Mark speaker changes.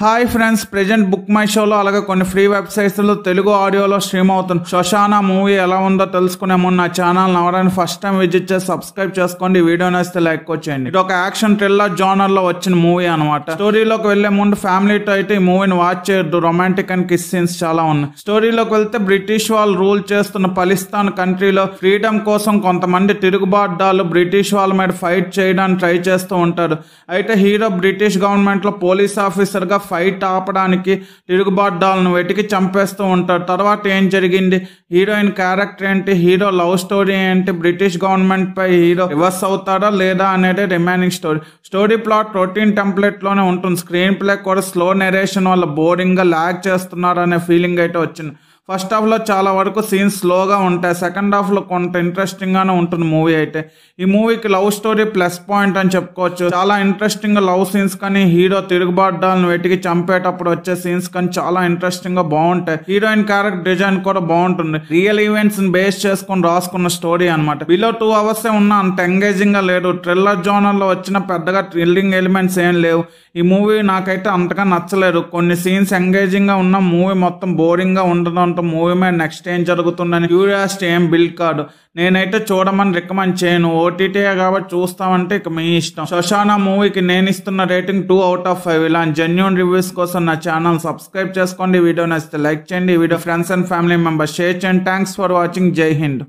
Speaker 1: Hi friends, present book my షోలో అలాగే కొన్ని ఫ్రీ వెబ్సైట్స్లో తెలుగు ఆడియోలో స్ట్రీమ్ అవుతుంది. శ్మశాన మూవీ ఎలా ఉందో తెలుసుకునే ముందు నా ఛానల్ ఎవరైనా ఫస్ట్ టైం విజిట్ చేసి సబ్స్క్రైబ్ చేసుకోండి. వీడియో నచ్చితే లైక్ చేయండి. ఇది ఒక యాక్షన్ థ్రిల్లర్ జోనర్ లో వచ్చిన మూవీ అనమాట. స్టోరీలోకి వెళ్లే ముందు ఫ్యామిలీతో అయితే ఈ మూవీని వాచ్ చేయొద్దు. రొమాంటిక్ అండ్ కిస్ సీన్స్ చాలా ఉన్నాయి. స్టోరీలోకి వెళ్తే బ్రిటిష్ వాళ్ళు రూల్ చేస్తున్న పాకిస్తాన్ కంట్రీలో ఫ్రీడమ్ కోసం కొంతమంది తిరుగుబాటుదారులు బ్రిటిష్ వాళ్ళ మీద ఫైట్ చేయడానికి ట్రై చేస్తూ ఉంటారు. అయితే హీరో బ్రిటిష్ గవర్నమెంట్ లో పోలీస్ ఆఫీసర్ గా ఫైట్ ఆపడానికి తిరుగుబాటుదారులను వెతికి చంపేస్తూ ఉంటారు. తర్వాత ఏం జరిగింది, హీరోయిన్ క్యారెక్టర్ ఏంటి, హీరో లవ్ స్టోరీ ఏంటి, బ్రిటిష్ గవర్నమెంట్ పై హీరో రివర్స్ అవుతాడా లేదా అనేది remaining story. Story plot routine template లోనే ఉంటుంది. స్క్రీన్ ప్లే కూడా స్లో నెరేషన్ వల్ల బోరింగ్ గా లాగ్ చేస్తున్నారు అనే ఫీలింగ్ అయితే వచ్చింది. ఫస్ట్ హాఫ్ లో చాలా వరకు సీన్స్ స్లోగా ఉంటాయి. సెకండ్ హాఫ్ లో కొంత ఇంట్రెస్టింగ్ గానే ఉంటుంది మూవీ అయితే. ఈ మూవీకి లవ్ స్టోరీ ప్లస్ పాయింట్ అని చెప్పుకోవచ్చు. చాలా ఇంట్రెస్టింగ్ గా లవ్ సీన్స్ కానీ హీరో తిరుగుబాటుదారులను వెతికి చంపేటప్పుడు వచ్చే సీన్స్ కానీ చాలా ఇంట్రెస్టింగ్ గా బాగుంటాయి. హీరోయిన్ క్యారెక్టర్ డిజైన్ కూడా బాగుంటుంది. రియల్ ఈవెంట్స్ ని బేస్ చేసుకుని రాసుకున్న స్టోరీ అనమాట. బిలో 2 hours ఉన్నా అంత ఎంగేజింగ్ గా లేదు. థ్రిల్లర్ జోనర్ లో వచ్చిన పెద్దగా థ్రిల్లింగ్ ఎలిమెంట్స్ ఏం లేవు. ఈ మూవీ నాకైతే అంతగా నచ్చలేదు. కొన్ని సీన్స్ ఎంగేజింగ్ గా ఉన్న మూవీ మొత్తం బోరింగ్ గా ఉండడంతో మూవీ మీద నెక్స్ట్ ఏం జరుగుతుందని క్యూరియాసిటీ ఏం బిల్డ్ కాదు. నేనైతే చూడమని రికమెండ్ చేయను. ఓటీటీ కాబట్టి చూస్తామంటే ఇక మీ ఇష్టం. శ్మశాన మూవీకి నేను ఇస్తున్న రేటింగ్ 2 out of 5. ఇలాంటి జెన్యూన్ రివ్యూస్ కోసం నా ఛానల్ సబ్స్క్రైబ్ చేసుకోండి. వీడియో నచ్చితే లైక్ చేయండి. Video friends and family members share చేయండి. Thanks for watching. జై హింద్.